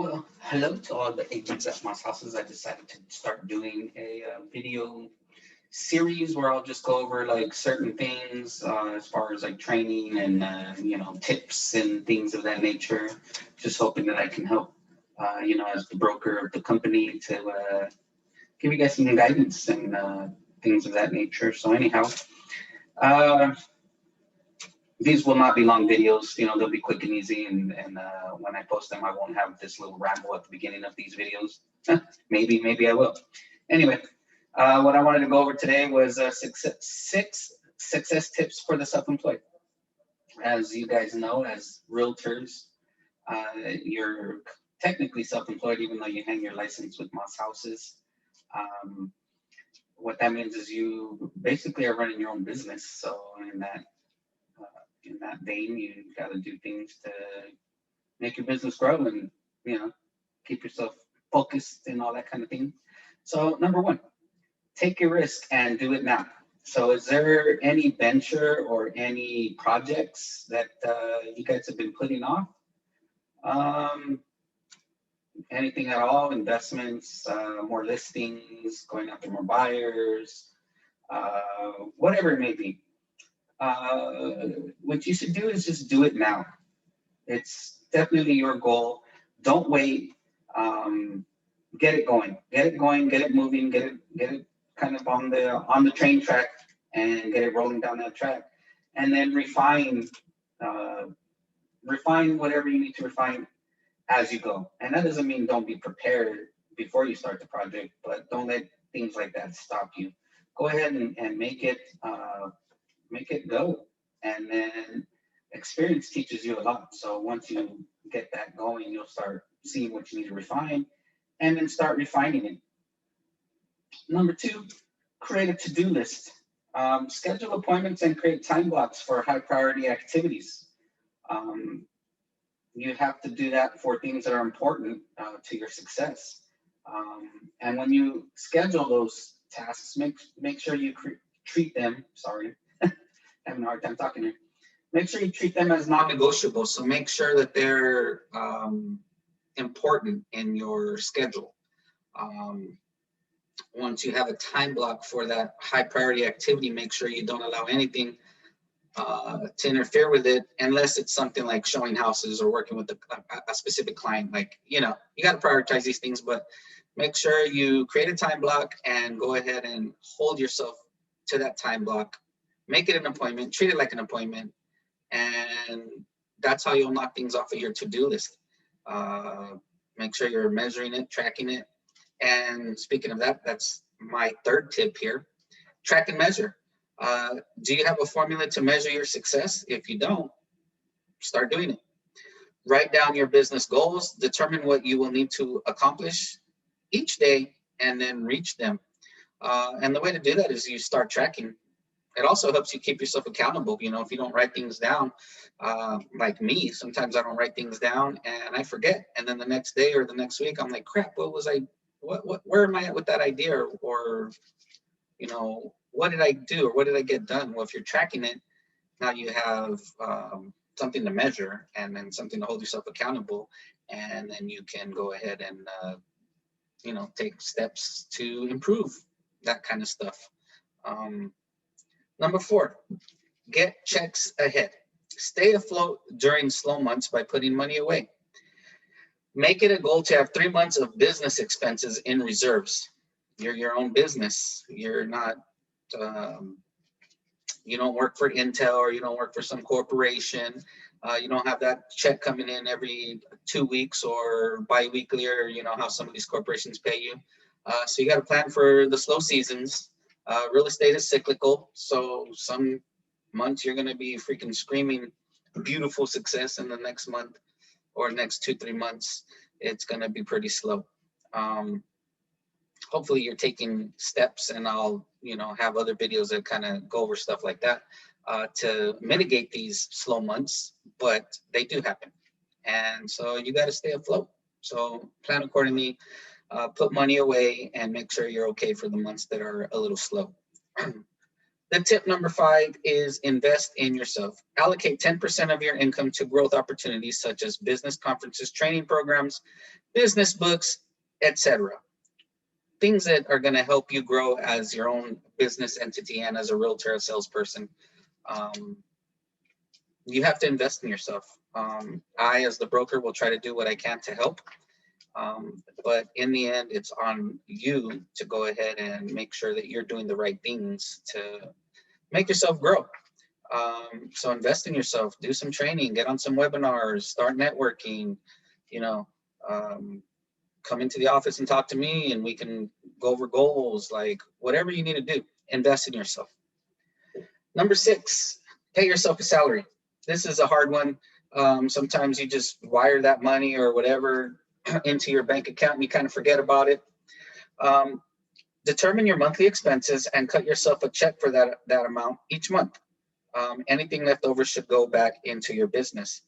Well, hello to all the agents at Moss Houses. I decided to start doing a video series where I'll just go over like certain things as far as like training and tips and things of that nature. Just hoping that I can help, as the broker of the company to give you guys some guidance and things of that nature. So anyhow, uh, these will not be long videos. They'll be quick and easy. And when I post them, I won't have this little ramble at the beginning of these videos. Maybe I will. Anyway, what I wanted to go over today was six success tips for the self-employed. As you guys know, as realtors, you're technically self-employed, even though you hang your license with Moss Houses. Um, what that means is you basically are running your own business. So uh, in that vein, you got to do things to make your business grow and keep yourself focused and all that kind of thing. So number one, take your risk and do it now. So is there any venture or any projects that you guys have been putting off? Um, Anything at all? Investments, more listings, going after more buyers, whatever it may be. What you should do is just do it now. It's definitely your goal. Don't wait. Um, get it going. Get it going. Get it moving. Get it kind of on the train track and get it rolling down that track. And then uh, refine whatever you need to refine as you go. And that doesn't mean don't be prepared before you start the project, but don't let things like that stop you. Go ahead and make it go. And then experience teaches you a lot. So once you get that going, you'll start seeing what you need to refine and then start refining it. Number two, create a to-do list. Schedule appointments and create time blocks for high priority activities. Um, you have to do that for things that are important to your success. And when you schedule those tasks, make sure you treat them. Sorry, having a hard time talking here. Make sure you treat them as non-negotiable. So make sure that they're important in your schedule. Um, Once you have a time block for that high priority activity, make sure you don't allow anything to interfere with it, unless it's something like showing houses or working with a specific client. Like, you got to prioritize these things, but make sure you create a time block and go ahead and hold yourself to that time block. Make it an appointment, treat it like an appointment, and that's how you'll knock things off of your to-do list. Make sure you're measuring it, tracking it. And speaking of that, that's my third tip here. Track and measure. Do you have a formula to measure your success? If you don't, start doing it. Write down your business goals, determine what you will need to accomplish each day, and then reach them. And the way to do that is you start tracking. It also helps you keep yourself accountable. If you don't write things down, like me, sometimes I don't write things down and I forget. And then the next day or the next week, I'm like, crap, where am I at with that idea? Or what did I do or what did I get done? Well, if you're tracking it, now you have something to measure and then something to hold yourself accountable. And then you can go ahead and, take steps to improve that kind of stuff. Number 4, get checks ahead. Stay afloat during slow months by putting money away. Make it a goal to have 3 months of business expenses in reserves. You're your own business. You're not, you don't work for Intel or you don't work for some corporation. You don't have that check coming in every 2 weeks or bi-weekly, or how some of these corporations pay you. So you got to plan for the slow seasons. Real estate is cyclical. So some months you're going to be freaking screaming beautiful success, and the next month or next 2-3 months, it's going to be pretty slow. Hopefully you're taking steps, and I'll, have other videos that kind of go over stuff like that to mitigate these slow months, but they do happen. And so you got to stay afloat. So plan accordingly, put money away, and make sure you're okay for the months that are a little slow. The tip number 5 is invest in yourself. Allocate 10% of your income to growth opportunities such as business conferences, training programs, business books, etc. Things that are going to help you grow as your own business entity and as a realtor, a salesperson. You have to invest in yourself. I, as the broker, will try to do what I can to help. But in the end, it's on you to go ahead and make sure that you're doing the right things to make yourself grow. So invest in yourself, do some training, get on some webinars, start networking, you know, come into the office and talk to me and we can go over goals, like whatever you need to do, invest in yourself. Number 6, pay yourself a salary. This is a hard one. Sometimes you just wire that money or whatever into your bank account and you kind of forget about it. Determine your monthly expenses and cut yourself a check for that amount each month. Anything left over should go back into your business.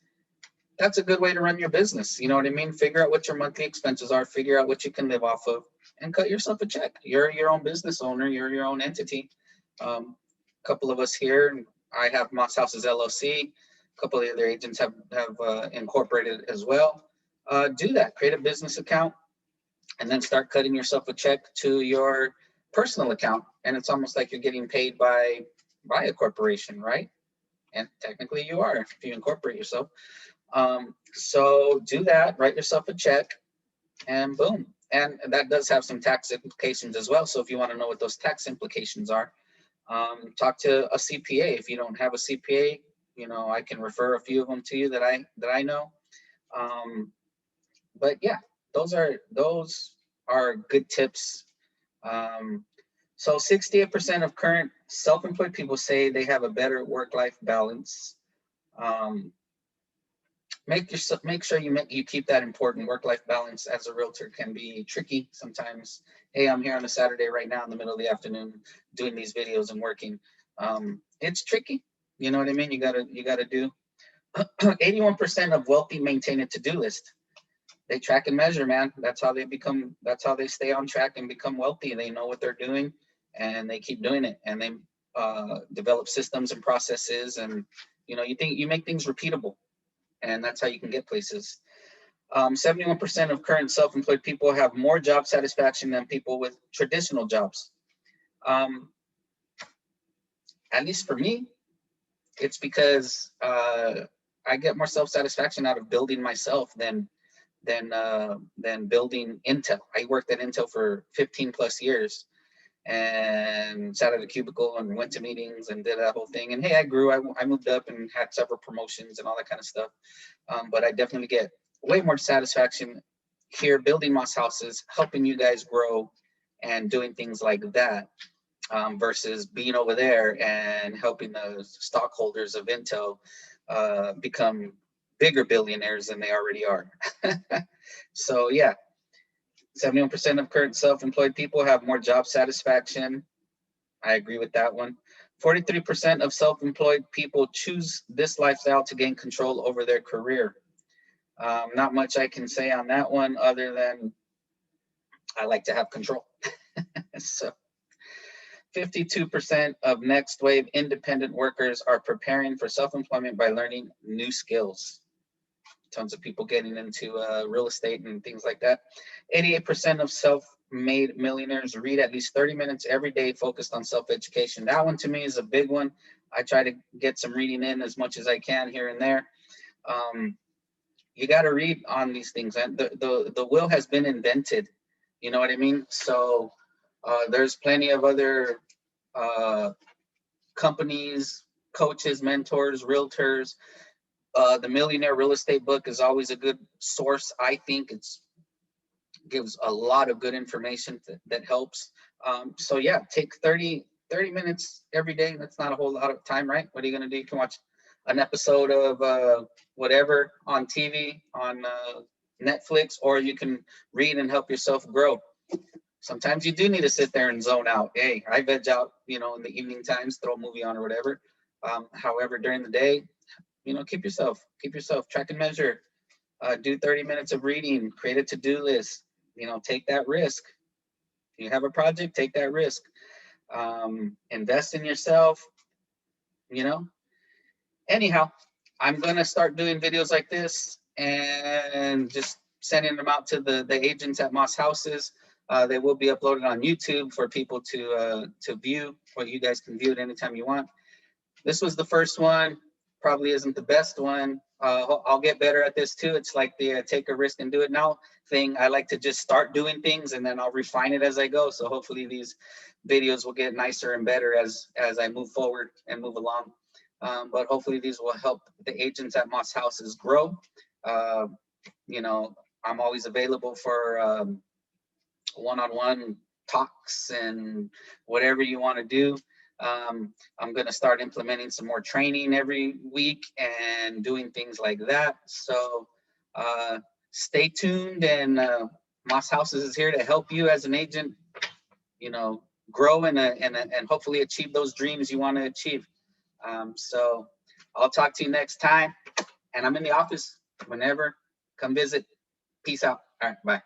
That's a good way to run your business. You know what I mean? Figure out what your monthly expenses are, figure out what you can live off of, and cut yourself a check. You're your own business owner, you're your own entity. A couple of us here, I have Moss Houses LLC. A couple of the other agents have incorporated as well. Do that. Create a business account and then start cutting yourself a check to your personal account. And it's almost like you're getting paid by a corporation, right? And technically you are if you incorporate yourself. So do that, write yourself a check, and boom. And that does have some tax implications as well. So if you want to know what those tax implications are, talk to a CPA. If you don't have a CPA, you know, I can refer a few of them to you that I know. But yeah, those are good tips. So 68% of current self-employed people say they have a better work-life balance. Make sure you keep that important. Work-life balance as a realtor can be tricky sometimes. Hey, I'm here on a Saturday right now in the middle of the afternoon doing these videos and working. It's tricky. You know what I mean? You gotta do. 81% of wealthy maintain a to-do list. They track and measure, man. That's how they stay on track and become wealthy. They know what they're doing and they keep doing it, and they develop systems and processes, and you make things repeatable, and that's how you can get places. 71% of current self-employed people have more job satisfaction than people with traditional jobs. At least for me, it's because I get more self-satisfaction out of building myself than building Intel. I worked at Intel for 15 plus years and sat at a cubicle and went to meetings and did that whole thing. And hey, I grew, I moved up and had several promotions and all that kind of stuff. But I definitely get way more satisfaction here building Moss Houses, helping you guys grow and doing things like that, versus being over there and helping the stockholders of Intel become bigger billionaires than they already are. So yeah, 71% of current self-employed people have more job satisfaction. I agree with that one. 43% of self-employed people choose this lifestyle to gain control over their career. Not much I can say on that one other than I like to have control. So 52% of next wave independent workers are preparing for self-employment by learning new skills. Tons of people getting into real estate and things like that. 88% of self-made millionaires read at least 30 minutes every day focused on self-education. That one to me is a big one. I try to get some reading in as much as I can here and there. You got to read on these things. And the will has been invented. You know what I mean? So there's plenty of other companies, coaches, mentors, realtors. The Millionaire Real Estate book is always a good source. I think it gives a lot of good information that helps. So yeah, take 30 minutes every day. That's not a whole lot of time, right? What are you going to do? You can watch an episode of whatever on TV, on Netflix, or you can read and help yourself grow. Sometimes you do need to sit there and zone out. Hey, I veg out, in the evening times, throw a movie on or whatever. However, during the day, keep yourself, track and measure, do 30 minutes of reading, create a to-do list, take that risk. If you have a project, take that risk. Invest in yourself, you know. Anyhow, I'm gonna start doing videos like this and just sending them out to the agents at Moss Houses. They will be uploaded on YouTube for people to view, or you guys can view it anytime you want. This was the first one. Probably isn't the best one. I'll get better at this too. It's like the take a risk and do it now thing. I like to just start doing things and then I'll refine it as I go. So hopefully these videos will get nicer and better as I move forward and move along. But hopefully these will help the agents at Moss Houses grow. Uh, you know, I'm always available for one-on-one talks and whatever you want to do. I'm going to start implementing some more training every week and doing things like that. So stay tuned, and Moss Houses is here to help you as an agent, you know, grow and hopefully achieve those dreams you want to achieve. So I'll talk to you next time, and I'm in the office whenever. Come visit. Peace out. All right, bye.